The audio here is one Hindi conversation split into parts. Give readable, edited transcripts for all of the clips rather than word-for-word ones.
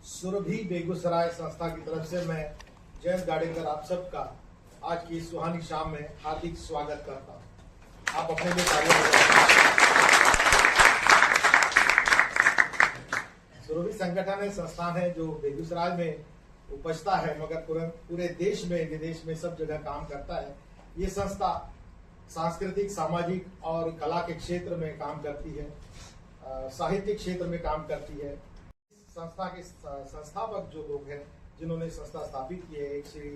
सुरभि बेगूसराय संस्था की तरफ से मैं जयंत गाडेकर आप सबका आज की सुहानी शाम में हार्दिक स्वागत करता हूं। आप अपने लिए तालियां बजाएं। सुरभि संगठन है, संस्थान है जो बेगूसराय में उपजता है मगर पूरे देश में विदेश में सब जगह काम करता है। ये संस्था सांस्कृतिक, सामाजिक और कला के क्षेत्र में काम करती है, साहित्यिक क्षेत्र में काम करती है। संस्था के संस्थापक जो लोग हैं जिन्होंने संस्था स्थापित की है, एक श्री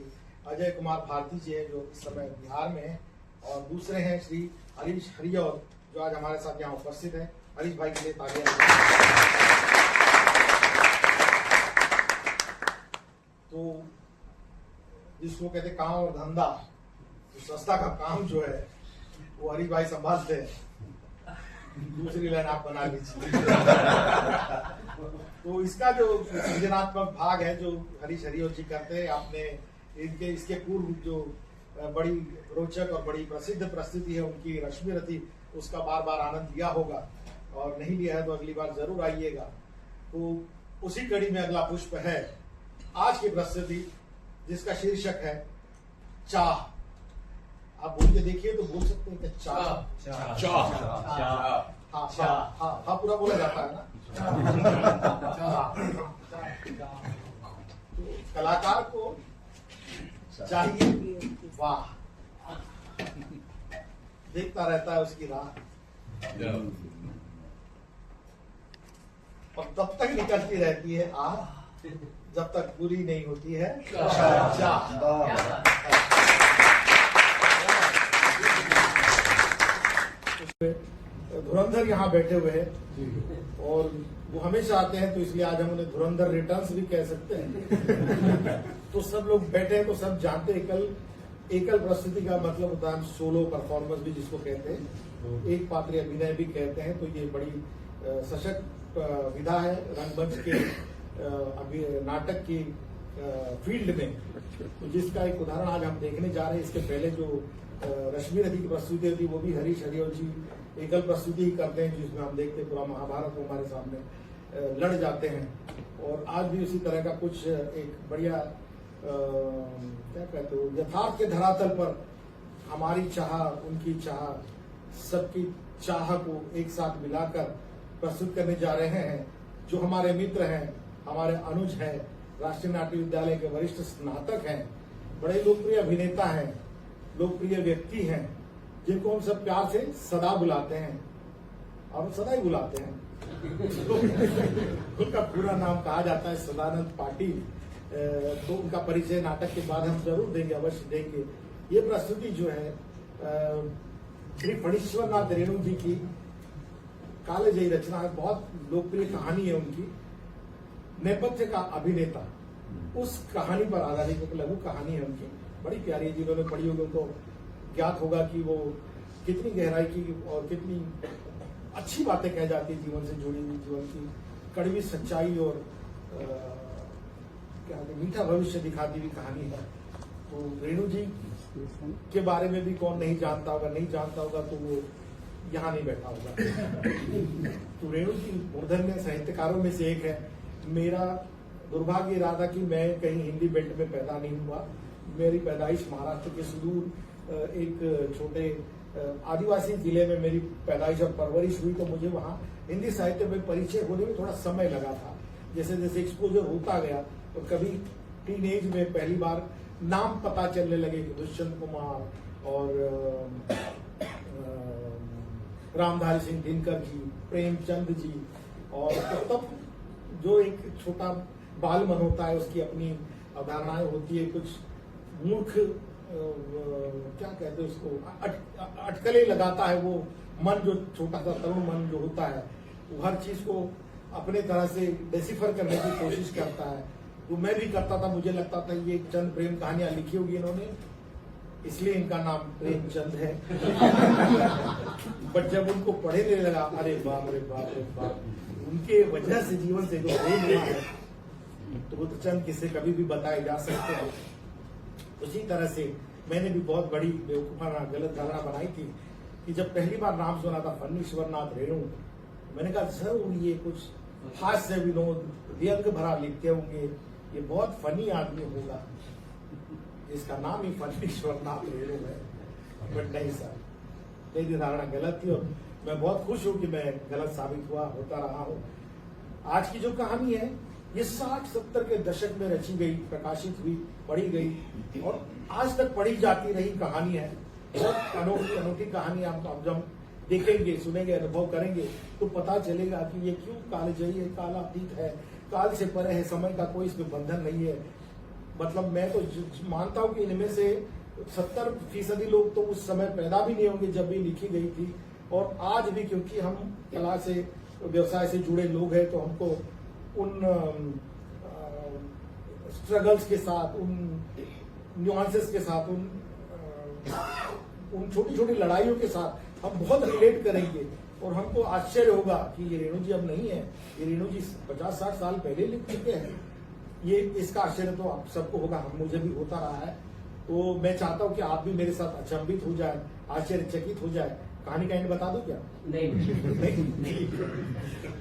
अजय कुमार भारती जी है जो इस समय बिहार में है, और दूसरे हैं श्री हरीश हरिऔर जो आज हमारे साथ यहाँ उपस्थित है। हरीश भाई के लिए तालियां। तो जिसको कहते काम और धंधा, तो संस्था का काम जो है वो हरीश भाई संभालते हैं, दूसरी लाइन आप बना लीजिए। तो इसका जो सृजनात्मक भाग है जो हरीश हरिऔर जी करते हैं, आपने इसके पूर्व जो बड़ी रोचक और बड़ी प्रसिद्ध प्रस्तुति है उनकी रश्मि रथी, उसका बार बार आनंद लिया होगा, और नहीं लिया है तो अगली बार जरूर आइएगा। तो उसी कड़ी में अगला पुष्प है आज की प्रस्तुति जिसका शीर्षक है चाह। आप बोल के देखिए तो बोल सकते हैं कि चाह। हाँ पूरा बोला जाता है ना। तो कलाकार को चाहिए वाह, देखता रहता है उसकी राह, और तब तक निकलती रहती है जब तक पूरी नहीं होती है चाह। धुरंधर यहाँ बैठे हुए हैं और वो हमेशा आते हैं, तो इसलिए आज हम उन्हें धुरंधर रिटर्न्स भी कह सकते हैं। तो सब लोग बैठे हैं तो सब जानते हैं एकल प्रस्तुति का मतलब होता है सोलो परफॉर्मेंस भी जिसको कहते हैं, एक पात्रीय अभिनय भी कहते हैं। तो ये बड़ी सशक्त विधा है रंगमंच के नाटक की फील्ड में, तो जिसका एक उदाहरण आज हम देखने जा रहे हैं। इसके पहले जो रश्मि रथी की प्रस्तुति थी वो भी हरीश हरिऔर जी एकल प्रस्तुति ही करते हैं, जिसमें हम देखते हैं पूरा महाभारत को हमारे सामने लड़ जाते हैं। और आज भी उसी तरह का कुछ एक बढ़िया क्या कहते हो यथार्थ के धरातल पर हमारी चाह, उनकी चाह, सबकी चाह को एक साथ मिलाकर प्रस्तुत करने जा रहे हैं। जो हमारे मित्र हैं, हमारे अनुज हैं, राष्ट्रीय नाट्य विद्यालय के वरिष्ठ स्नातक हैं, बड़े लोकप्रिय अभिनेता हैं, लोकप्रिय व्यक्ति हैं, जिनको हम सब प्यार से सदा बुलाते हैं और सदा ही बुलाते हैं। उनका पूरा नाम कहा जाता है सदानंद पाटिल। तो उनका परिचय नाटक के बाद हम जरूर देंगे, अवश्य देंगे। ये प्रस्तुति जो है श्री फणीश्वर नाथ रेणु जी की कालजयी रचना है, बहुत लोकप्रिय कहानी है उनकी। नेपथ्य का अभिनेता, उस कहानी पर आधारित एक लघु कहानी है उनकी, बड़ी प्यारी है। जिन्होंने पढ़ी होगी उनको ज्ञात होगा कि वो कितनी गहराई की और कितनी अच्छी बातें कह जाती है जीवन से जुड़ी हुई, जीवन की कड़वी सच्चाई और क्या मीठा भविष्य दिखाती हुई कहानी है। तो रेणु जी के बारे में भी कौन नहीं जानता होगा, नहीं जानता होगा तो वो यहाँ नहीं बैठा होगा। तो रेणु जी मूर्धन्य साहित्यकारों में से एक है। मेरा दुर्भाग्य रहा था कि मैं कहीं हिंदी बेल्ट में पैदा नहीं हुआ। मेरी पैदाइश महाराष्ट्र के सुदूर एक छोटे आदिवासी जिले में मेरी पैदाइश और परवरिश हुई, तो मुझे वहाँ हिंदी साहित्य में परिचय होने में थोड़ा समय लगा था। जैसे जैसे एक्सपोजर होता गया तो कभी टीन एज में पहली बार नाम पता चलने लगे कि दुष्यंत कुमार और रामधारी सिंह दिनकर जी, प्रेमचंद जी, और तब जो एक छोटा बाल मन होता है उसकी अपनी अवधारणाएं होती है, कुछ मूर्ख क्या कहते हैं उसको अटकलें लगाता है वो मन, जो छोटा सा तरुण मन जो होता है वो हर चीज को अपने तरह से डिसिफर करने की कोशिश करता है। तो मैं भी करता था, मुझे लगता था ये चंद प्रेम कहानियां लिखी होगी इन्होंने, इसलिए इनका नाम प्रेमचंद है। बट जब उनको पढ़ने लगा, अरे बाप रे बाप रे बाप, उनके वजह से जीवन से जो प्रेम है तो वो तो चंद किससे कभी भी बताए जा सकते हैं। उसी तरह से मैंने भी बहुत बड़ी बेवकूफाना गलत धारणा बनाई थी कि जब पहली बार नाम सुना था फणीश्वर नाथ रेणु, मैंने कहा जरूर ये कुछ हास्य विनोद व्यंग भरा लिखते होंगे, ये बहुत फनी आदमी होगा, इसका नाम ही फनीश्वरनाथ रेणु है। बट नहीं सर, मेरी धारणा गलत थी और मैं बहुत खुश हूं कि मैं गलत साबित होता रहा हूं। आज की जो कहानी है ये 60-70 के दशक में रची गई, प्रकाशित हुई, पढ़ी गई और आज तक पढ़ी जाती रही कहानी है। बहुत अनोखी अनोखी कहानी आप जब देखेंगे, सुनेंगे, अनुभव करेंगे तो पता चलेगा कि ये क्यों कालजयी है, कालातीत है, काल से परे है, समय का कोई इसमें बंधन नहीं है। मतलब मैं तो मानता हूं कि इनमें से 70% लोग तो उस समय पैदा भी नहीं होंगे जब ये लिखी गई थी, और आज भी क्योंकि हम कला से, व्यवसाय से जुड़े लोग हैं तो हमको उन स्ट्रगल्स के साथ, उन न्यूआंसेस के साथ, उन छोटी छोटी लड़ाइयों के साथ हम बहुत रिलेट करेंगे और हमको आश्चर्य होगा कि ये रेणु जी अब नहीं है, ये रेणु जी 50-60 साल पहले लिख चुके हैं। ये इसका आश्चर्य तो आप सबको होगा, मुझे भी होता रहा है। तो मैं चाहता हूं कि आप भी मेरे साथ अचंभित हो जाए, आश्चर्यचकित हो जाए। कहानी का एंड बता दूं क्या? नहीं।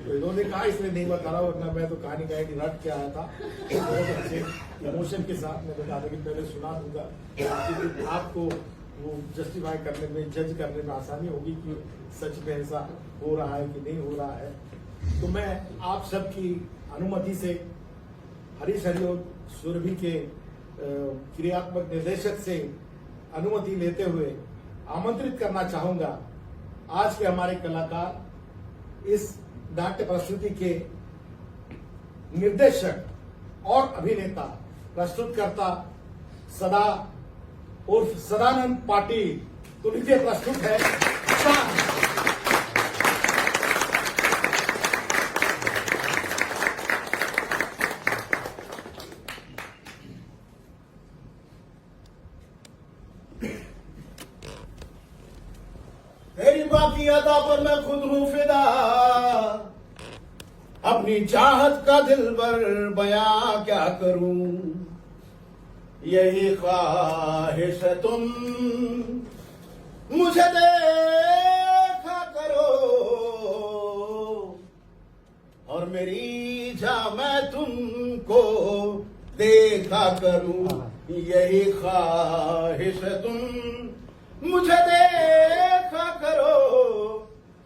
तो इन्होंने कहा इसलिए नहीं बता रहा, वरना मैं तो कहानी का एंड रट के आया था। बहुत अच्छे इमोशन के साथ मैं बता था कि पहले सुना दूंगा, क्योंकि आपको वो जस्टिफाई करने में, जज करने में आसानी होगी कि सच में ऐसा हो रहा है कि नहीं हो रहा है। तो मैं आप सबकी अनुमति से हरीश हरिओम सुरभि के क्रियात्मक निर्देशक से अनुमति लेते हुए आमंत्रित करना चाहूंगा आज के हमारे कलाकार, इस नाट्य प्रस्तुति के निर्देशक और अभिनेता, प्रस्तुतकर्ता सदा उर्फ सदानंद पाटिल। तो लीजिए प्रस्तुत है शान। तेरी बाकी अदा पर मैं खुद हूँ फिदा, अपनी चाहत का दिल भर बयां क्या करूं, यही ख्वाहिश है तुम मुझे देखा करो और मेरी जा मैं तुमको देखा करूं, यही ख्वाहिश है तुम मुझे देखा करो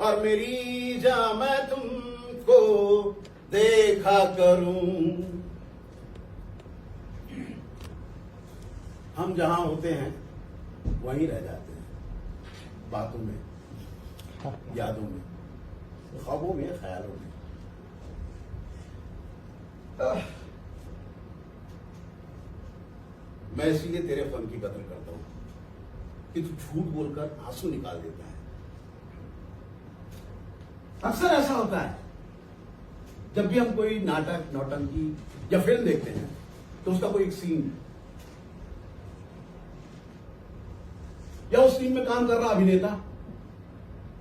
और मेरी जा मैं तुमको देखा करूं। हम जहां होते हैं वहीं रह जाते हैं, बातों में, यादों में, ख्वाबों में, ख्यालों में। मैं इसीलिए तेरे फन की कदर करता हूं कि तू झूठ बोलकर आंसू निकाल देता है। अक्सर ऐसा होता है जब भी हम कोई नाटक, नौटंकी या फिल्म देखते हैं तो उसका कोई एक सीन या उस सीन में काम कर रहा अभिनेता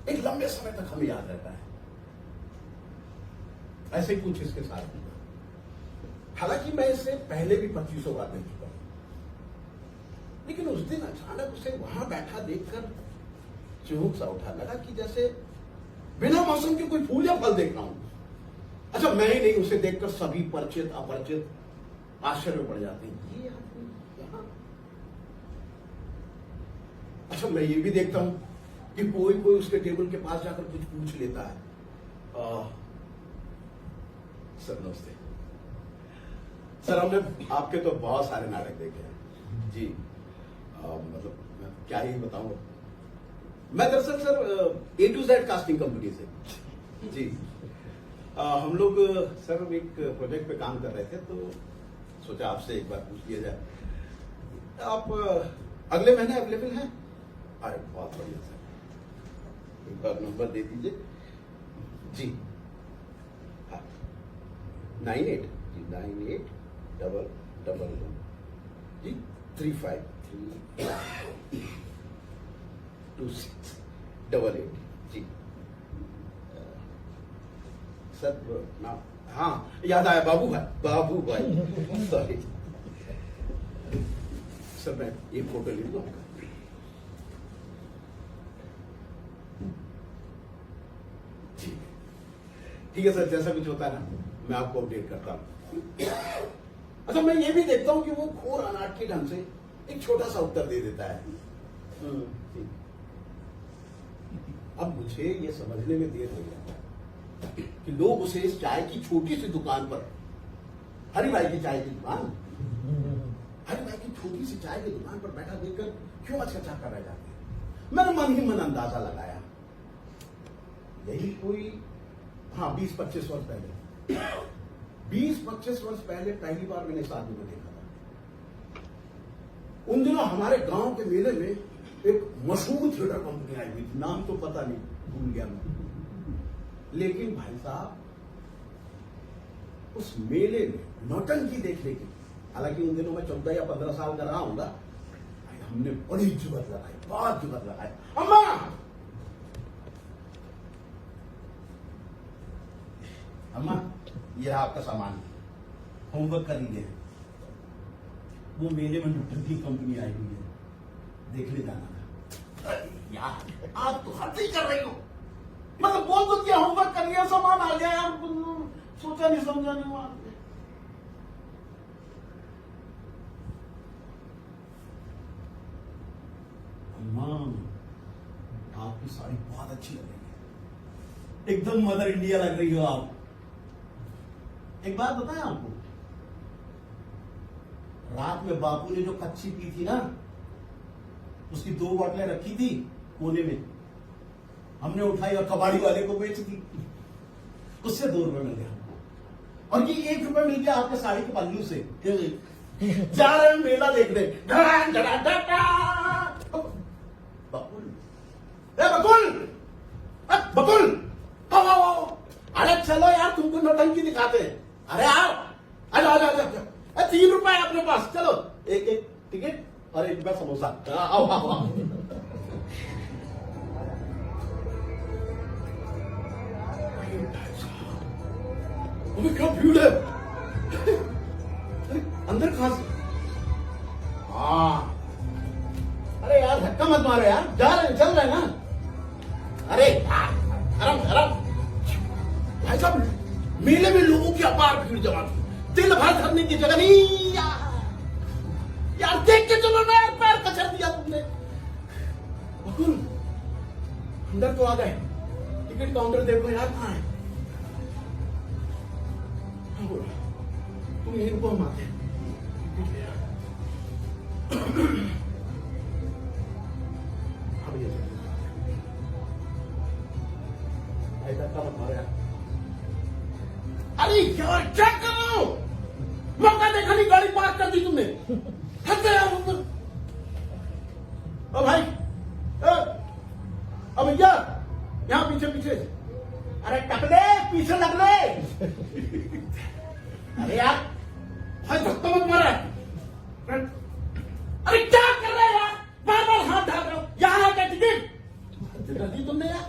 एक लंबे समय तक हमें याद रहता है। ऐसे ही कुछ इसके साथ हुआ। हालांकि मैं इससे पहले भी 2500 बार देख चुका हूं, लेकिन उस दिन अचानक उसे वहां बैठा देखकर चौंक सा उठा, लगा कि जैसे बिना मौसम के कोई फूल या फल देख रहा हूं। अच्छा, मैं ही नहीं, उसे देखकर सभी परिचित अपरिचित आश्चर्य में पड़ जाते हैं, ये आदमी यहां। अच्छा, मैं ये भी देखता हूं कि कोई उसके टेबल के पास जाकर कुछ पूछ लेता है। सर नमस्ते सर, हमने आपके तो बहुत सारे नाटक देखे हैं जी। मतलब मैं क्या ही बताऊं, मैं दरअसल sir A to Z casting company से जी। हम लोग सर एक प्रोजेक्ट पे काम कर रहे थे तो सोचा आपसे एक बार पूछ लिया जाए, आप अगले महीने अवेलेबल हैं? अरे बहुत बढ़िया सर, एक बार नंबर दे दीजिए जी। 98 जी, 98 जी 352688 जी। सर ना, हाँ याद आया, बाबू भाई सॉरी सर, मैं एक फोटो ले लूँ आपका। जी ठीक है सर, जैसा कुछ होता है ना मैं आपको अपडेट करता हूँ। अच्छा, मैं ये भी देखता हूँ कि वो घोर अनाट के ढंग से एक छोटा सा उत्तर दे देता है। अब मुझे ये समझने में देर हो गया कि लोग उसे इस चाय की छोटी सी दुकान पर, हरि भाई की चाय की दुकान, हरि भाई की छोटी सी चाय की दुकान पर बैठा देखकर क्यों अच्छा कर रह जाते हैं। मैंने मन ही मन अंदाजा लगाया, यही कोई 20-25 वर्ष पहले, 20-25 वर्ष पहले पहली बार मैंने इस आदमी को देखा था। उन दिनों हमारे गांव के मेले में एक मशहूर थिएटर कंपनी आई हुई थी, नाम तो पता नहीं, भूल गया मैं। लेकिन भाई साहब, उस मेले में नौटंकी देखने की, हालांकि उन दिनों में 14 या 15 साल का रहा हूंगा, हमने बड़ी जुगत लगाई, बहुत जुगत लगाई। अम्मा, अम्मा ये आपका सामान, होमवर्क कर लीजिए। वो मेले में नौटंकी कंपनी आई हुई है, देखने जाना था। यार आप तो हद ही कर रही हो, मतलब बोल तो क्या, होमवर्क कर लिया, सामान आ गया यार, सोचा नहीं समझा नहीं हुआ। अम्मा आपकी साड़ी बहुत अच्छी लग रही है, एकदम मदर इंडिया लग रही हो आप। एक बात बताएं आपको, रात में बापू ने जो कच्ची पी थी ना, उसकी 2 बोतलें रखी थी कोने में, हमने उठाई और कबाड़ी वाले को बेच दी, उससे 2 रुपए मिल गया। और ये 1 रुपए मिल गया आपके साड़ी के पल्लू से। जा रहे हैं मेला देखने, बकुल, बकुल, बकुल, आओ, अरे चलो यार, तुमको नौटंकी दिखाते हैं। अरे आओ, आ 3 रुपए अपने पास, चलो एक टिकट और 1 रुपया समोसा। आओ आओ आओ। अबे क्या भीड़ है, अंदर कहां से? अरे यार धक्का मत मारो यार, जा रहे हैं, चल रहे हैं ना। अरे आराम भाई साहब, मेले में लोगों की अपार भीड़ जमा थी, दिल भर धरने की जगह नहीं यार, देख के चलो ना यार, पैर कचर दिया तुमने। बकुल अंदर तो आ गए, टिकट काउंटर देखो यार, कहां है? तुम यहीं रुको, हम आते हैं। धक्का मत मारो यार। अरे यार क्या कर रहे हो, मौका देखा नहीं, गाड़ी पार्क कर दी तुमने, हट गया ऊपर। भाई अब भैया यहाँ पीछे, अरे टकले पीछे लग ले। अरे यार भाई धक्का मत मारा, अरे क्या कर रहे हैं यार, बार हाथ ढाक रहे हो, यहाँ आकर टिकट कर दी तुमने यार।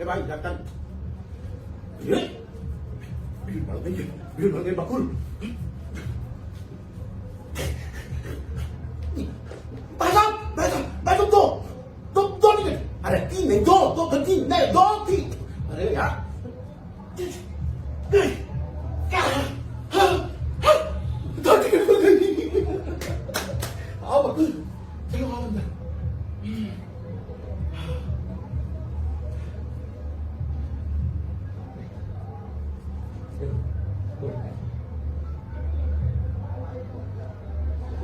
भाई ढक्कन, भीड़ बढ़ गई बकुल। बैठो, दो टिकट, अरे 3 नहीं, 2 गलती नहीं, 2 थी। अरे यार क्या, 2 टिकट मिल गई। आओ बकुल, चलो आओ अंदर।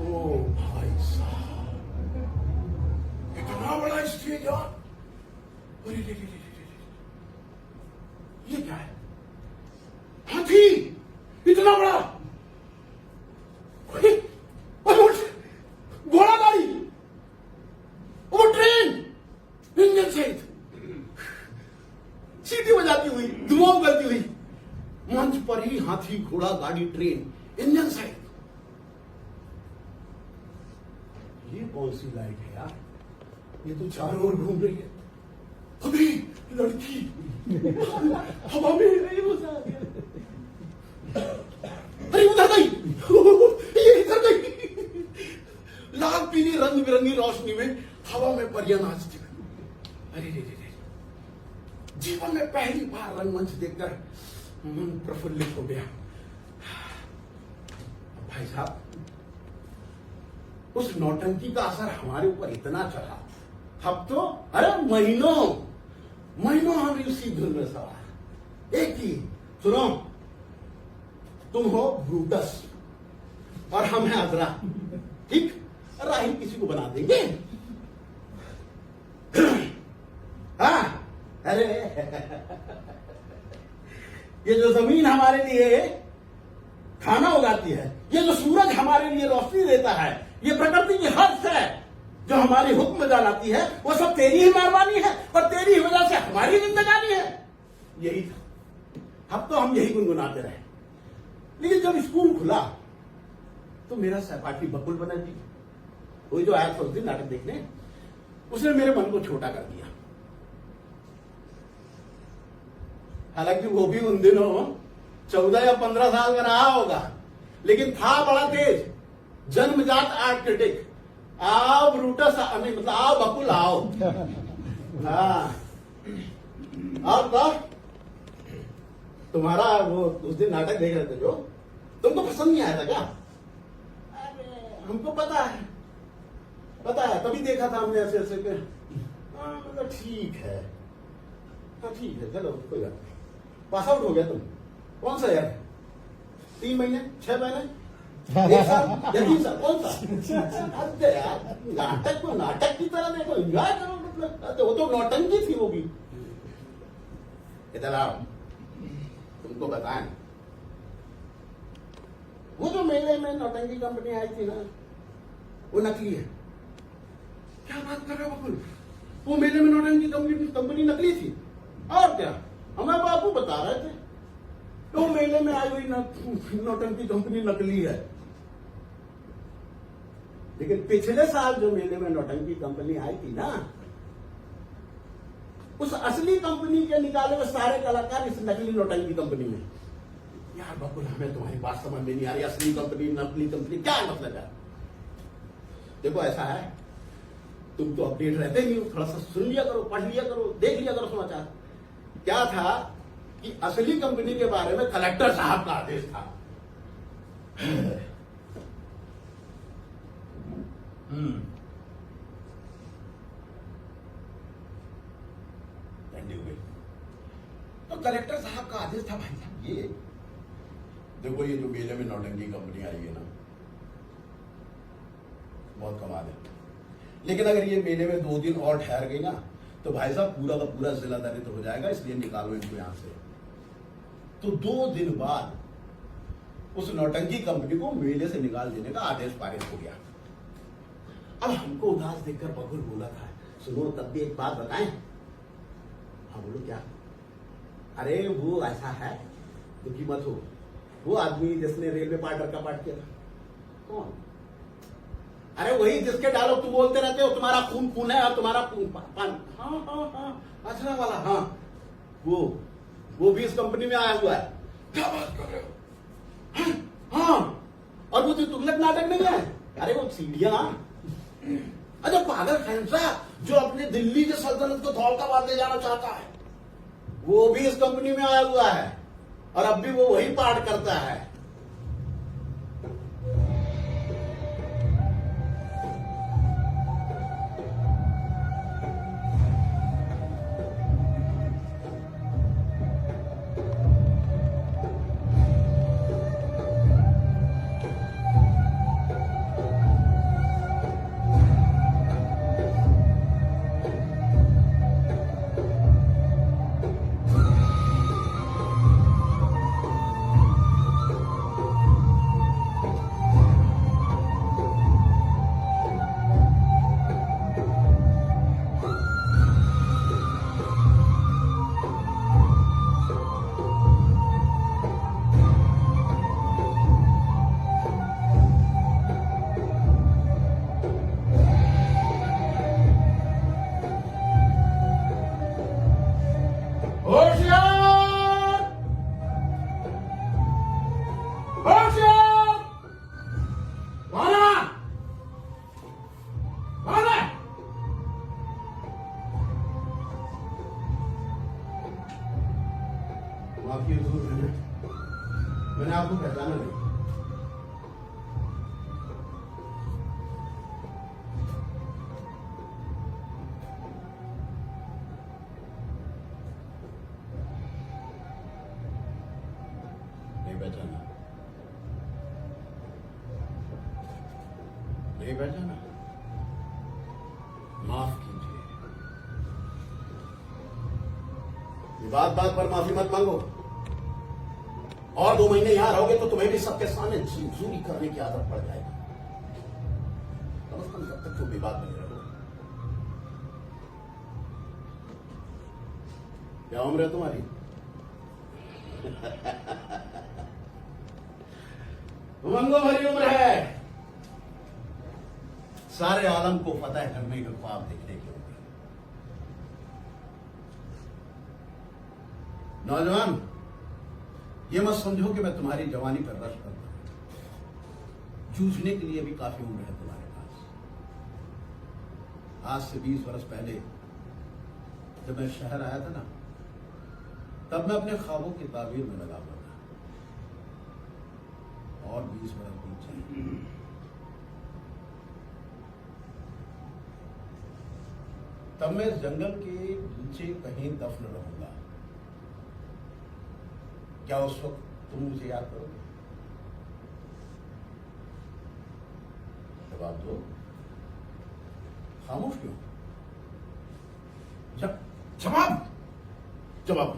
ओ भाई साहब, इतना बड़ा स्टेज यार, ये क्या है? हाथी, इतना बड़ा, घोड़ा गाड़ी, वो ट्रेन, इंजन सहित सीटी बजाती हुई, धुआं उगलती हुई, मंच पर ही हाथी, घोड़ा गाड़ी, ट्रेन, इंजन सहित। ये कौन सी लाइट है यार, ये तो चारों ओर घूम रही है। अभी लड़की हवा में नहीं, मजा आ गया। अरे उधर गई, ये इधर गई, लाल पीली रंग बिरंगी रोशनी में हवा में परियां नाचती हुई। अरे जीवन में पहली बार रंग रंगमंच देखकर मन प्रफुल्लित हो गया। भाई साहब, उस नौटंकी का असर हमारे ऊपर इतना चढ़ा, अब तो अरे महीनों हम इसी धुन में सवार। एक ही सुनो, तुम हो ब्रूटस और हम हैं अजरा, ठीक? राही किसी को बना देंगे। हाँ, अरे ये जो जमीन हमारे लिए खाना उगाती है, ये जो सूरज हमारे लिए रोशनी देता है, ये प्रकृति की हद है जो हमारी हुक्म जानाती है, वो सब तेरी ही मेहरबानी है और तेरी ही वजह से हमारी जिंदगानी है। यही था, अब तो हम यही गुनगुनाते रहे। लेकिन जब स्कूल खुला तो मेरा सहपाठी बकुल बनर्जी, वही जो आया था उस दिन नाटक देखने, उसने मेरे मन को छोटा कर दिया। हालांकि वो भी उन दिनों 14 या 15 साल का रहा होगा, लेकिन था बड़ा तेज, जन्मजात आर्ट क्रिटिक। आओ ब्रूटस, मतलब आओ बकुल आओ। हाँ, और तो तुम्हारा वो उस दिन नाटक देख रहे थे जो, तुमको पसंद नहीं आया था क्या? अरे हमको पता है, तभी देखा था हमने ऐसे ऐसे के। हाँ, मतलब ठीक है, हाँ ठीक है, चलो कोई बात नहीं। पास आउट हो गया तुम? कौन सा यार? 3 महीने, 6 महीने, 1 साल या 3 साल, कौन सा? अरे यार, नाटक को नाटक की तरह देखो, एंजॉय करो। मतलब वो तो नौटंकी थी वो भी। इधर आओ, तुमको बताएं, वो जो मेले में नौटंकी कंपनी आई थी ना, वो नकली है। क्या बात कर रहे हो बकुल? वो मेले में नौटंकी कंपनी नकली थी? और क्या, हमें बापू बता रहे थे तो मेले में आई हुई नौटंकी कंपनी नकली है। लेकिन पिछले साल जो मेले में नौटंकी कंपनी आई थी ना, उस असली कंपनी के निकाले हुए सारे कलाकार इस नकली नौटंकी कंपनी में। यार बकुल, हमें तुम्हारी बात समझ में नहीं आ रही, असली कंपनी नकली कंपनी क्या मतलब है? देखो ऐसा है, तुम तो अपडेट रहते नहीं हो, थोड़ा सा सुन लिया करो, पढ़ लिया करो, देख लिया करो समाचार। क्या था कि असली कंपनी के बारे में कलेक्टर साहब का आदेश था। तो कलेक्टर साहब का आदेश था, भाई साहब ये देखो, ये जो मेले में नौटंकी कंपनी आई है ना, बहुत कमाल है। लेकिन अगर ये मेले में 2 दिन और ठहर गई ना, तो भाई साहब पूरा का पूरा जिला दरिद्र हो जाएगा, इसलिए निकालो इनको यहां से। तो 2 दिन बाद उस नौटंकी कंपनी को मेले से निकाल देने का आदेश पारित हो गया। अब हमको उदास देखकर बकुल बोला था, सुनो तब भी एक बात बताएं। हाँ बोलो, क्या? अरे वो ऐसा है, दुखी मत हो, वो आदमी जिसने रेलवे पार्टर का पार्ट किया था, कौन? अरे वही जिसके डायलॉग तुम बोलते रहते हो, तुम्हारा खून खून है और तुम्हारा खून पान। हाँ, अच्छा वाला, हाँ, वो भी इस कंपनी में आया हुआ है। क्या बात कर रहे हो? हाँ, और वो जो तुगलक नाटक नहीं है, अरे वो सीढ़ियां, अच्छा पागल फैंसा जो अपने दिल्ली के सल्तनत को दौलताबाद ले जाना चाहता है, वो भी इस कंपनी में आया हुआ है और अब भी वो वही पार्ट करता है। मैंने आपको पहचाना नहीं। नहीं पहचाना, नहीं पहचाना, माफ कीजिए। बात बात पर माफी मत मांगो। और 2 महीने यहां रहोगे तो तुम्हें भी सबके सामने झूरी करने की आदत पड़ जाएगी। कम से कम जब तक तुम विवाद बने रहो। क्या उम्र है तुम्हारी? उमंगों भरी उम्र है। सारे आलम को फतह करने के ख्वाब देखने की उम्र। नौजवान, ये मत समझो कि मैं तुम्हारी जवानी पर रश करता हूं। जूझने के लिए भी काफी उम्र है तुम्हारे पास। आज से 20 वर्ष पहले जब मैं शहर आया था ना, तब मैं अपने ख्वाबों की ताबीर में लगा हुआ था। और 20 वर्ष बीत जाए, तब मैं इस जंगल के नीचे कहीं दफन रहूंगा। क्या उस वक्त तुम मुझे याद करोगे? जवाब दो। खामोश क्यों? जवाब जवाब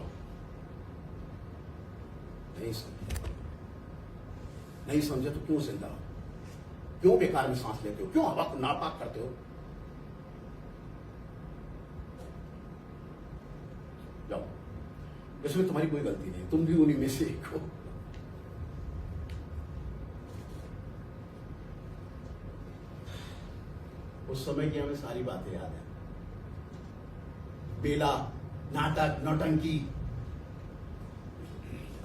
नहीं समझे, नहीं समझे तो क्यों जिंदा हो? क्यों बेकार में सांस लेते हो? क्यों हवा को नापाक करते हो? जाओ, इसमें तुम्हारी कोई गलती नहीं, तुम भी उन्हीं में से एक हो। उस समय की हमें सारी बातें याद है। बेला, नाटक, नौटंकी,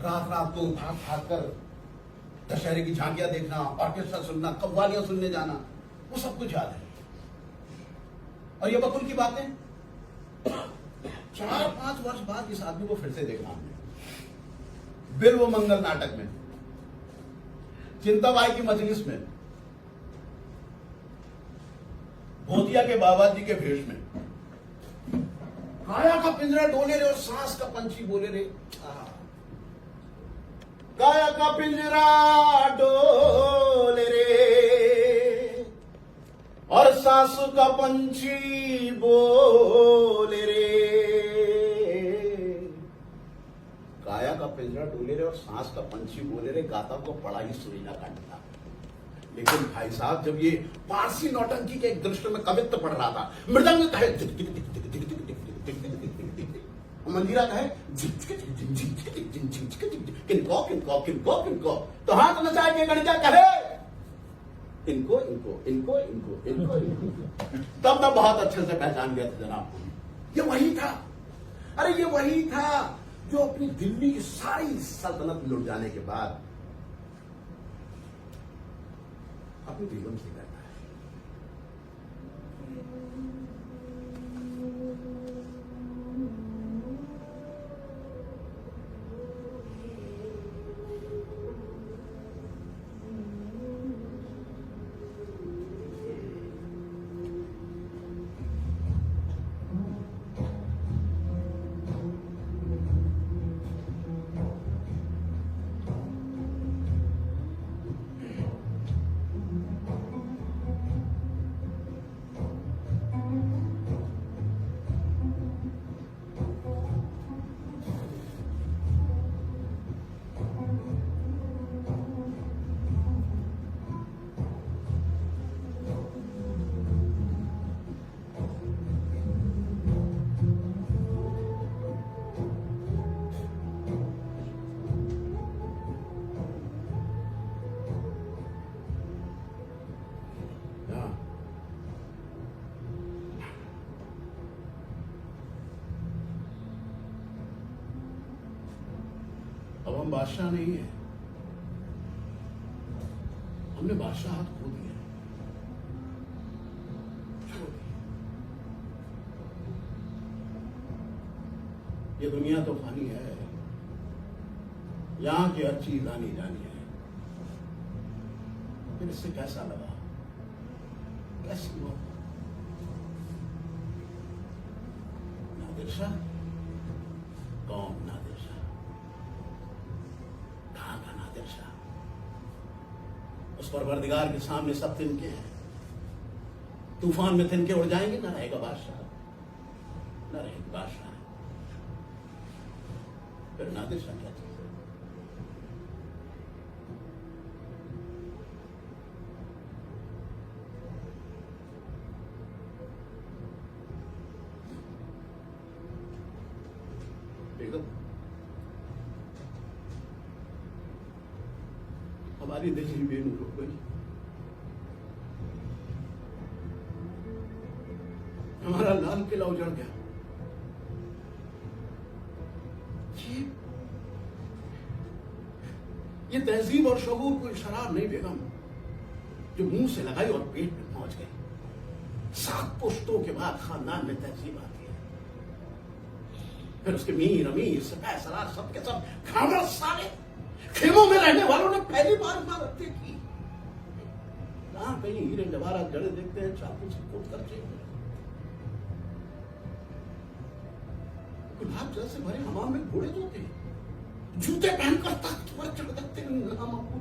रात रात को भाग भाग कर दशहरे की झांकियां देखना, ऑर्केस्ट्रा सुनना, कव्वालियां सुनने जाना, वो सब कुछ याद है। और ये बकुल की बातें 4-5 वर्ष बाद इस आदमी को फिर से देखा हमने बिल्व मंगल नाटक में, चिंताबाई की मजलिस में, भोतिया के बाबा जी के भेष में। काया का पिंजरा डोले रे और सांस का पंछी बोले रे। काया का पिंजरा डोले रे और सांस का पंछी बोले रे। काया का पिंजरा डोले रे और सांस का पंछी बोले रे, गाता को पड़ा ही सुरीला कांड था। लेकिन भाई साहब, जब ये पारसी नौटंकी के एक दृश्य में कवित्व पढ़ रहा था, मृदंग कहे मंदिरा कहे किनको किनको किनको किनको, तो हाथ नचा के गणिका कहे इनको इनको इनको इनको इनको इनको। तब मैं बहुत अच्छे से पहचान गया था जनाब, ये वही था। अरे ये वही था जो अपनी दिल्ली की सारी सल्तनत लुट जाने के बाद अपनी बेगम से करता है। अब हम बादशाह नहीं है, हमने बादशाहत खो दिया, छोड़ दिया। ये दुनिया तो फानी है, यहाँ की हर चीज आनी जानी है। फिर इससे कैसा लगा, कैसी हुआ? नादिर शाह? कौन नादिर शाह? कहाँ का नादिर शाह? उस परवरदिगार के सामने सब तिनके हैं। तूफान में तिनके उड़ जाएंगे, ना रहेगा बादशाह, ना रहेगी बादशाह। फिर नादिर शाह क्या चीज है? बेगम, हमारी दिल ही बेनूर हो गई, हमारा लाल किला उजड़ गया। ये तहजीब और शऊर कोई शराब नहीं बेगम, जो मुंह से लगाई और पेट में पहुंच गई। 7 पुश्तों के बाद खानदान में तहजीब आती है, फिर उसके मीर अमीर सिपाह सलार सबके सब खामड़ साले खेमों में रहने वालों ने पहली बार इमारत देखी। कहां कहीं हीरे जवाहरात जड़े देखते हैं चाकू से कोट करके। गुलाब जल से भरे हमाम में घोड़े धोते, जूते पहनकर तख्त पर चढ़ते नाम आपको।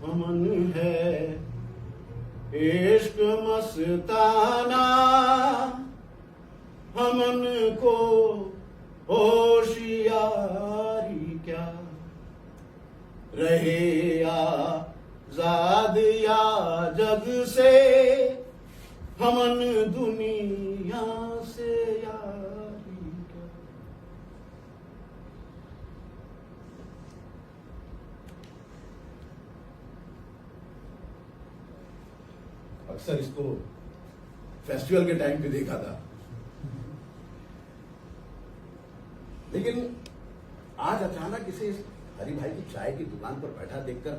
अमन है इश्क मस्ताना, हमन को होशियारी क्या, रहे आजाद या जग से, हमन दुनिया से यारी क्या। अक्सर इसको फेस्टिवल के टाइम पे देखा था, लेकिन आज अचानक इसे हरि भाई की चाय की दुकान पर बैठा देखकर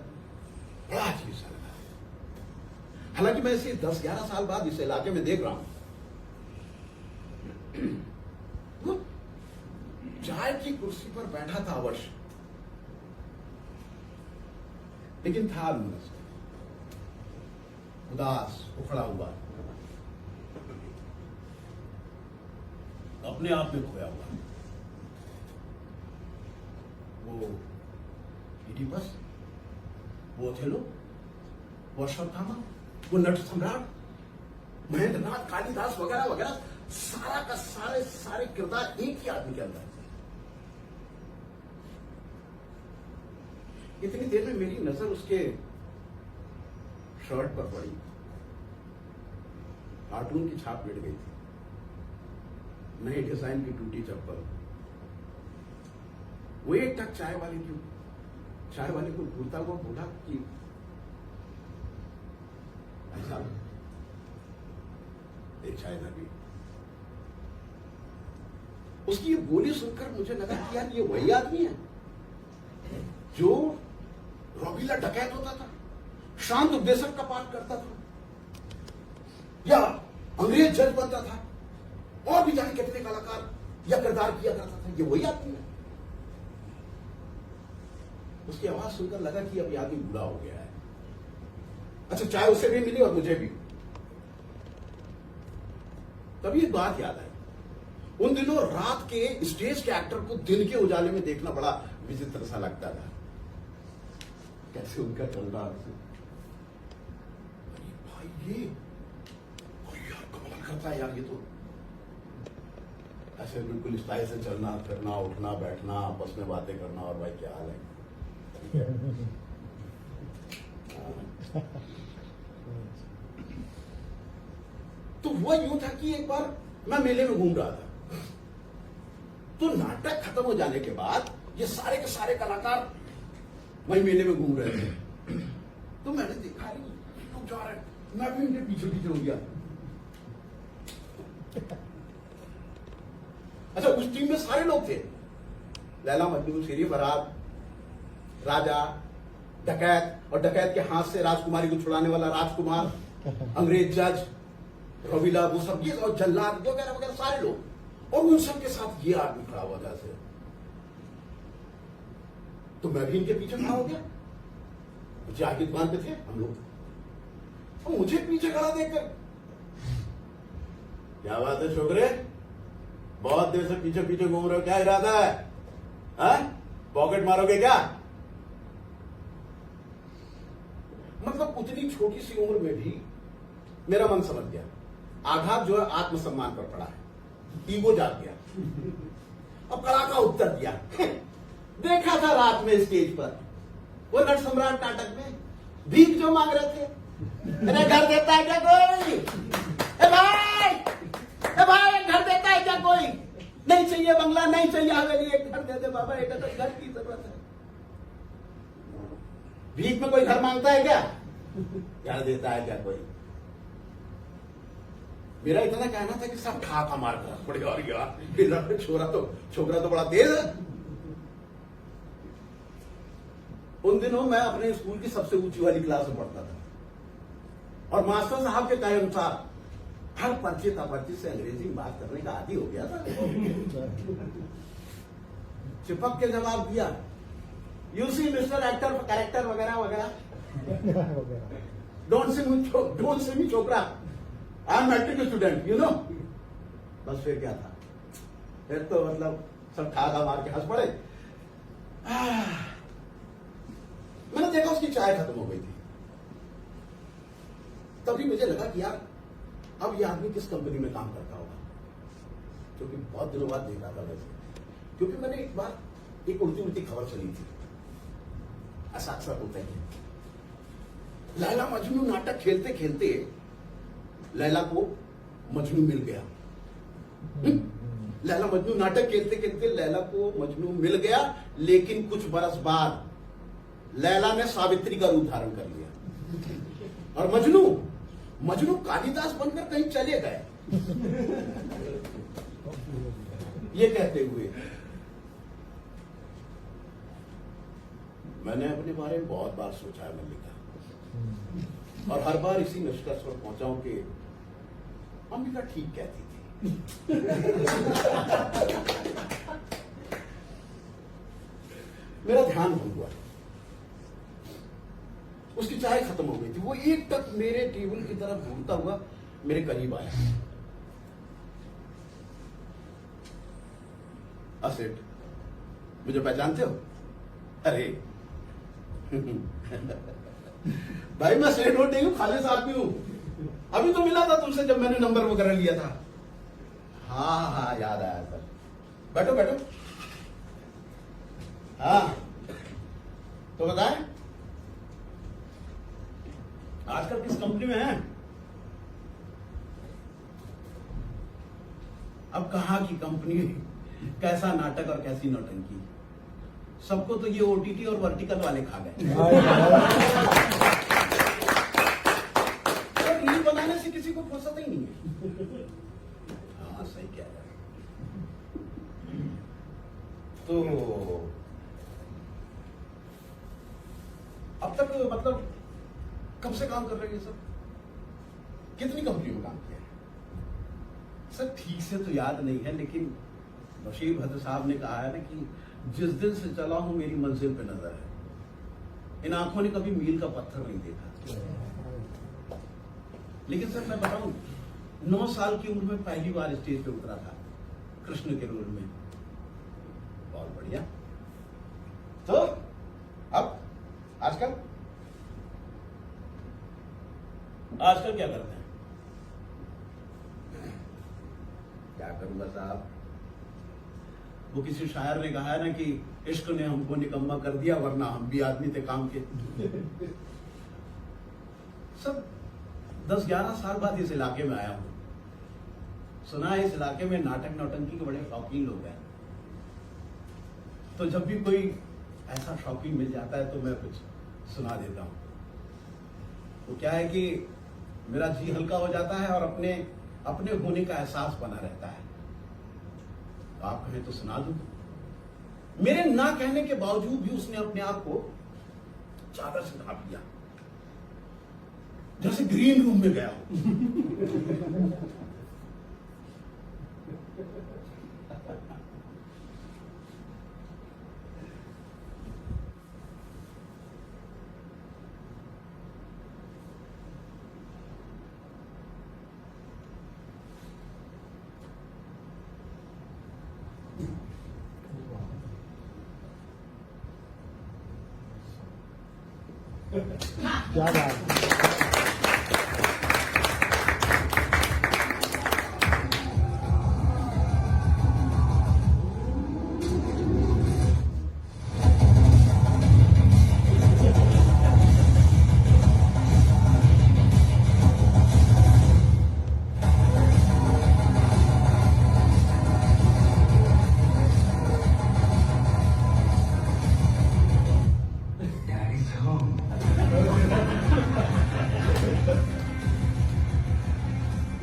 बड़ा अजीब सा लगा। हालांकि मैं इसे 10-11 साल बाद इस इलाके में देख रहा हूं। वो चाय की कुर्सी पर बैठा था अवश्य, लेकिन था उदास, उखड़ा हुआ, अपने आप में खोया हुआ। वो इडिपस, वो ओथेलो, वो अश्वत्थामा, वो नट सम्राट, महेंद्रनाथ, कालिदास वगैरह वगैरह, सारा का सारे किरदार एक ही आदमी के अंदर थे। इतनी देर में मेरी नजर उसके शर्ट पर पड़ी। कार्टून की छाप मिट गई थी, नए डिजाइन की टूटी चप्पल। वो एक टक चाय वाले को घूरता हुआ बोला कि ऐसा एक चाय ना भी। उसकी ये बोली सुनकर मुझे लगा कि यार ये वही आदमी है जो रॉबीला डकैत होता था, शांत उपदेशक का पाठ करता था, या अंग्रेज जज बनता था, और भी जाने कितने कलाकार या किरदार किया करता था। ये वही आदमी है। उसकी आवाज सुनकर लगा कि अब आदमी बूढ़ा हो गया है। अच्छा, चाय उसे भी मिली और मुझे भी। तभी एक बात याद आई। उन दिनों रात के स्टेज के एक्टर को दिन के उजाले में देखना बड़ा विचित्र सा लगता था। कैसे उनका चल रहा है, भाई ये यार कमाल करता है यार। ये तो ऐसे बिल्कुल स्टाइल से चलना फिरना, उठना बैठना, आपस में बातें करना, और भाई क्या हाल है। तो वो यूं था कि एक बार मैं मेले में घूम रहा था, तो नाटक खत्म हो जाने के बाद ये सारे के सारे कलाकार वही मेले में घूम रहे थे। तो मैंने देखा लोग जा रहे, मैं भी इनके पीछे पीछे हो गया। अच्छा, उस टीम में सारे लोग थे, लैला मजनू, शेरी फरहाद, राजा, डकैत, और डकैत के हाथ से राजकुमारी को छुड़ाने वाला राजकुमार, अंग्रेज जज, रविला, वो सब, ये और जल्लाद वगैरह वगैरह सारे लोग, और उन सब के साथ ये आदमी खड़ा हुआ जैसे, तो मैं भी इनके पीछे खड़ा हो गया। चाय की दुकान पे थे हम लोग, तो मुझे पीछे खड़ा देखकर, क्या बात है छोकरे, बहुत देर से पीछे पीछे घूम रहे हो, क्या इरादा है? पॉकेट मारोगे क्या? मतलब उतनी छोटी सी उम्र में भी मेरा मन समझ गया, आघात जो है आत्मसम्मान पर पड़ा है, ईगो जाग गया। अब कड़ाका उत्तर दिया। देखा था रात में स्टेज पर वो नट सम्राट नाटक में भीख जो मांग रहे थे, अरे घर देता है क्या कोई? ए भाई घर देता है क्या कोई? नहीं चाहिए बंगला, नहीं चाहिए हवेली, एक घर दे दे बाबा, एक तो घर की जरूरत है। भीख में कोई घर मांगता है क्या? घर देता है क्या कोई? मेरा इतना कहना था कि सब ठाका मार कर पड़े, और यार छोकरा तो बड़ा तेज है। उन दिनों मैं अपने स्कूल की सबसे ऊंची वाली क्लास में पढ़ता था, और मास्टर साहब के कहे अनुसार हर पर्चे का पर्चे से अंग्रेजी में बात करने का आदी हो गया था। चिपक के जवाब दिया, you see mister actor character वगैरह वगैरह, डोंट से मी छोकरा, I am matric student, you know. बस फिर क्या था, फिर तो मतलब सब ठाका मार के हंस पड़े। मैंने देखा उसकी चाय खत्म हो गई थी, तभी मुझे लगा कि यार अब ये आदमी किस कंपनी में काम करता होगा, क्योंकि बहुत दिनों बाद देखा था वैसे, क्योंकि मैंने एक बार एक उल्टी उल्टी खबर चली थी, ऐसा अक्सर होता है। लैला मजनू नाटक खेलते खेलते लैला को मजनू मिल गया। लैला मजनू नाटक खेलते खेलते लैला को मजनू मिल गया, लेकिन कुछ बरस बाद लैला ने सावित्री का रूप धारण कर लिया, और मजनू कालिदास बनकर कहीं चले गए। ये कहते हुए मैंने अपने बारे में बहुत बार सोचा है मल्लिका, और हर बार इसी निष्कर्ष पर पहुंचा हूं कि अम्बिका ठीक कहती थी। मेरा ध्यान भंग हुआ, उसकी चाय खत्म हो गई थी, वो एक टक मेरे टेबल की तरफ घूमता हुआ मेरे करीब आया। असेट, मुझे पहचानते हो? अरे भाई मैं सेठ हो नहीं हूं, खालिस आदमी हूं, अभी तो मिला था तुमसे जब मैंने नंबर वगैरह लिया था। हाँ याद आया सर, बैठो बैठो। हाँ तो बताएं आजकल किस कंपनी में है? अब कहां की कंपनी, कैसा नाटक और कैसी नौटंकी, सबको तो ये ओटीटी और वर्टिकल वाले खा गए। रील बनाने से किसी को फुर्सत ही नहीं है। हाँ सही कह रहा है। तो अब तक मतलब कब से काम कर रहे हैं सर? कितनी कंपनियों में काम किया है सर? ठीक से तो याद नहीं है, लेकिन बशीर भद्र साहब ने कहा है ना कि जिस दिन से चला हूं मेरी मंजिल पे नजर है। इन आंखों ने कभी मील का पत्थर नहीं देखा। लेकिन सर मैं बताऊं, 9 साल की उम्र में पहली बार स्टेज पे उतरा था कृष्ण के रोल में। बहुत बढ़िया। तो अब आजकल क्या करते हैं? क्या करूंगा साहब, वो किसी शायर ने कहा है ना कि इश्क ने हमको निकम्मा कर दिया, वरना हम भी आदमी थे काम के। सब 10-11 साल बाद इस इलाके में आया हूं। सुना है इस इलाके में नाटक नौटंकी के बड़े शौकीन लोग हैं, तो जब भी कोई ऐसा शौकीन मिल जाता है तो मैं कुछ सुना देता हूं। तो क्या है कि मेरा जी हल्का हो जाता है और अपने होने का एहसास बना रहता है। तो आप कहें तो सुना दूं। मेरे ना कहने के बावजूद भी उसने अपने आप को चादर से ढांप लिया। जैसे ग्रीन रूम में गया हूं। क्या बात है। Daddy's home.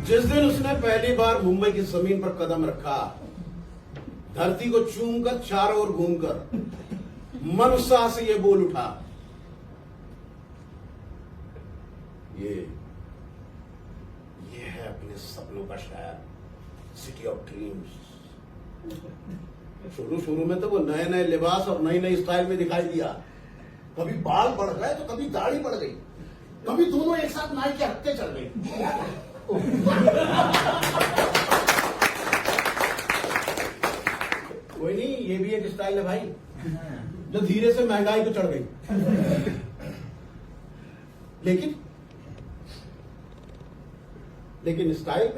जिस दिन उसने पहली बार मुंबई की जमीन पर कदम रखा, धरती को चूमकर चारों ओर घूमकर मन उत्साह से ये बोल उठा, ये है अपने सपनों का शहर, सिटी ऑफ ड्रीम्स। शुरू में तो वो नए नए लिबास और नई नई स्टाइल में दिखाई दिया। कभी बाल बढ़ गए तो कभी दाढ़ी बढ़ गई, कभी दोनों एक साथ नाई के हत्ते चल गई। कोई नहीं, ये भी एक स्टाइल है भाई, जो धीरे से महंगाई को चढ़ गई। लेकिन स्टाइल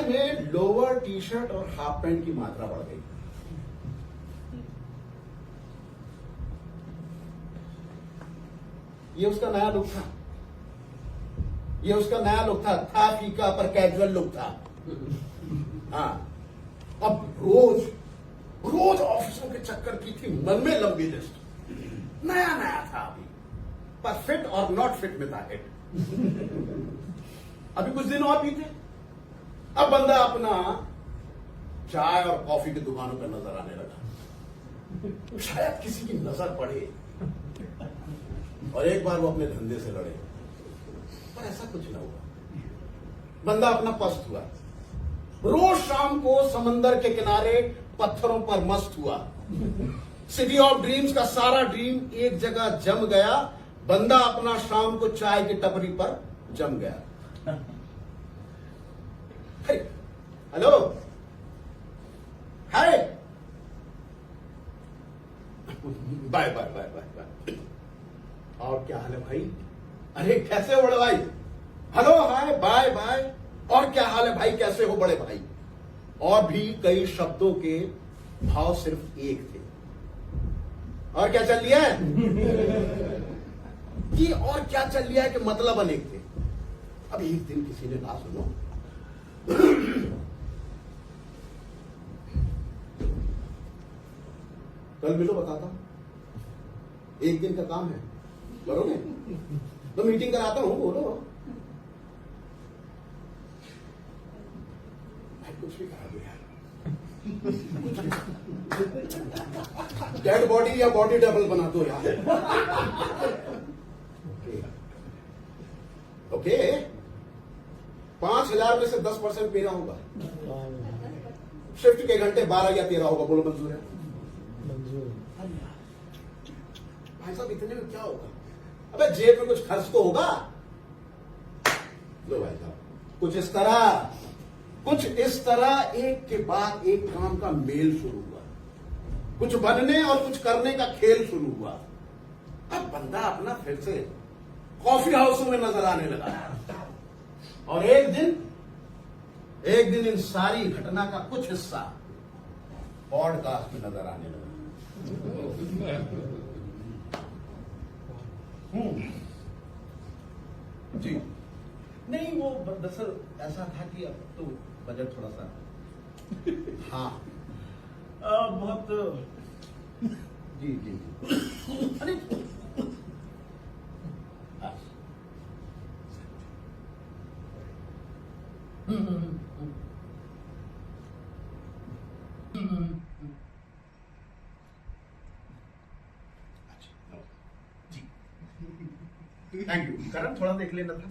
में लोअर टी शर्ट और हाफ पैंट की मात्रा बढ़ गई। ये उसका नया लुक था। था फीका पर कैजुअल लुक था। हाँ, अब रोज ऑफिसों के चक्कर की थी मन में लंबी लिस्ट। नया था अभी, पर फिट और नॉट फिट में था हिट। अभी कुछ दिन और बीते, अब बंदा अपना चाय और कॉफी की दुकानों पर नजर आने लगा। शायद किसी की नजर पड़े और एक बार वो अपने धंधे से लड़े, पर ऐसा कुछ न हुआ। बंदा अपना पस्त हुआ, रोज शाम को समंदर के किनारे पत्थरों पर मस्त हुआ। सिटी ऑफ ड्रीम्स का सारा ड्रीम एक जगह जम गया। बंदा अपना शाम को चाय की टपरी पर जम गया। Hello, hi, bye bye bye bye bye. और क्या हाल है भाई? अरे कैसे हो बड़े भाई? Hello, hi, bye bye. और क्या हाल है भाई? कैसे हो बड़े भाई? और भी कई शब्दों के भाव सिर्फ एक थे। और क्या चल लिया है कि और क्या चल लिया है कि मतलब अनेक थे। अब एक दिन किसी ने कहा, सुनो, कल मिलो, बताता हूं। एक दिन का काम है, करोगे? तो मीटिंग कराता हूं, बोलो। भाई कुछ भी करा दो यार, डेड बॉडी या बॉडी डबल बना दो यार। ओके, 5,000 में से 10% मेरा होगा। शिफ्ट के घंटे 12 या 13 होगा। बोलो मंजूर है? भाई साहब, इतने में क्या होगा? अबे जेब में कुछ खर्च तो होगा। लो भाई साहब, कुछ इस तरह एक के बाद एक काम का मेल शुरू हुआ। कुछ बनने और कुछ करने का खेल शुरू हुआ। अब बंदा अपना फिर से कॉफी हाउसों में नजर आने लगा। और एक दिन इन सारी घटना का कुछ हिस्सा पॉडकास्ट में नजर आने लगा। जी नहीं, वो दरअसल ऐसा था कि अब तो बजट थोड़ा सा हाँ बहुत जी जी जी। अरे अच्छा, जी थैंक यू। करण थोड़ा देख लेना था।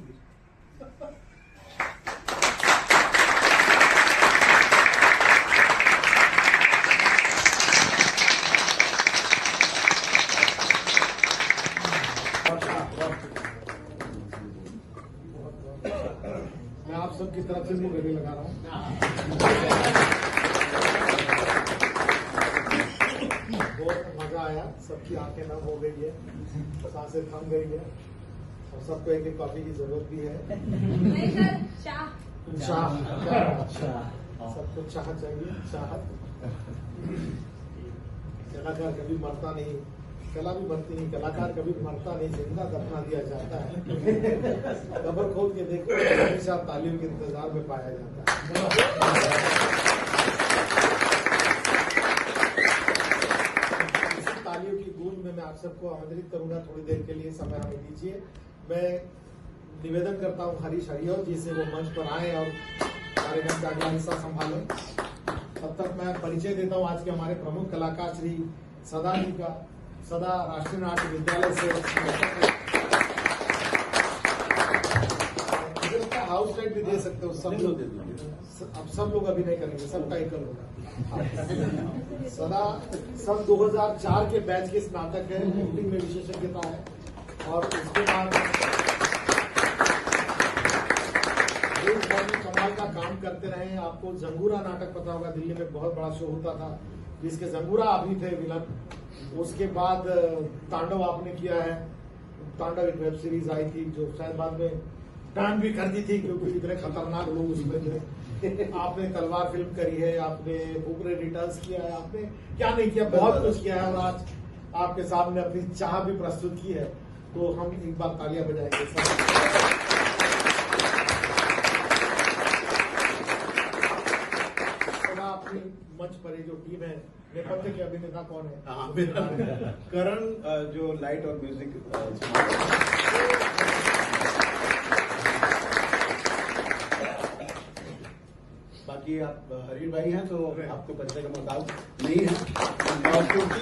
मैं आप सबकी तरफ से मुंह गले लगा रहा हूँ। बहुत मजा आया, सबकी आंखें नम हो गई है, सांसें थम गई है और सबको एक कॉफी की जरूरत भी है। नहीं सर, चाह। चाह सबको चाह चाहिए, चाहत। कलाकार कभी मरता नहीं, कला भी मरती नहीं, कलाकार कभी मरता नहीं, जिंदा दफना दिया जाता है। कब्र खोल के देखो, हमेशा तालियों के इंतजार में पाया जाता है। इसी तालियों की गूंज में मैं आप सबको आमंत्रित करूंगा, थोड़ी देर के लिए समय हमें दीजिए। मैं निवेदन करता हूं हरीश हरियर जी से वो मंच पर आए और कार्यक्रम का अगला हिस्सा संभालें। तब तक मैं परिचय देता हूं आज के हमारे प्रमुख कलाकार श्री सदा जी का। सदा राष्ट्रीय नाट्य विद्यालय से हाउस टाइप भी दे सकते हो, सब लोग अब सब लोग अभी नहीं करेंगे, सबका एकल होगा। सदा सन 2004 के बैच के स्नातक है, एक्टिंग में विशेषज्ञता है और उसके बाद कमाल का काम करते रहे। आपको जंगूरा नाटक पता होगा, दिल्ली में बहुत बड़ा शो होता था जिसके जंगूरा आप ही थे विलन। उसके बाद तांडव आपने किया है, तांडव एक वेब सीरीज आई थी जो शायद बाद में बैन भी कर दी थी क्योंकि इतने खतरनाक लोग उसमें थे। आपने तलवार फिल्म करी है, आपने बुकरे रिटर्न्स किया है, आपने क्या नहीं किया, बहुत कुछ किया है और आज आपके सामने अपनी चाह भी प्रस्तुत की है। तो हम एक बार तालियां बजाएंगे। अपनी मंच पर ये जो टीम है, नेपथ्य के अभिनेता कौन है? हाँ, करण जो लाइट और म्यूजिक बाकी आप हरीश भाई हैं तो आपको परिचय का मोहताज नहीं है क्योंकि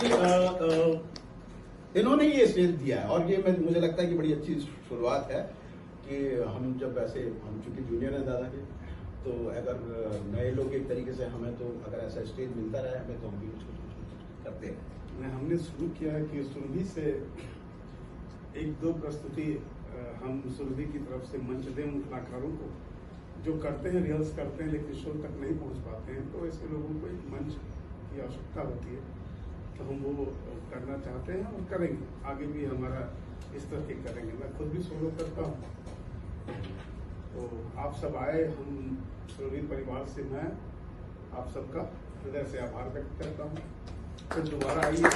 इन्होंने ये स्टेज दिया है और ये मुझे लगता है कि बड़ी अच्छी शुरुआत है कि हम जब ऐसे हम चूंकि जूनियर हैं दादा के, तो अगर नए लोग एक तरीके से हमें तो अगर ऐसा स्टेज मिलता रहे हमें तो हम भी कुछ करते हैं। हमने शुरू किया है कि सुरभि से एक दो प्रस्तुति हम सुरभि की तरफ से मंच दें उन कलाकारों को जो करते हैं, रिहर्स करते हैं लेकिन शो तक नहीं पहुंच पाते हैं। तो ऐसे लोगों को एक मंच की आवश्यकता होती है, तो हम वो करना चाहते हैं और करेंगे। आगे भी हमारा इस तरह के करेंगे। मैं खुद भी सोलो करता हूँ, तो आप सब आए, हम सुरभि परिवार से मैं आप सबका हृदय से आभार व्यक्त करता हूँ। फिर दोबारा आइए।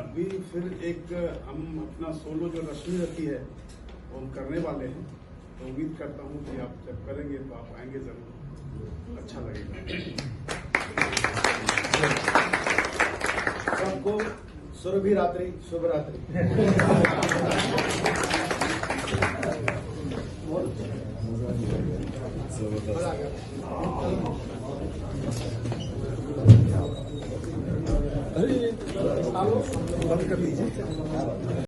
अभी फिर एक हम अपना सोलो जो रश्मि रखी है वो हम करने वाले हैं, तो उम्मीद करता हूँ कि आप जब करेंगे तो आप आएंगे जरूर, अच्छा लगेगा। सबको सुरभि रात्रि, शुभ रात्रि। बंद कर दीजिए।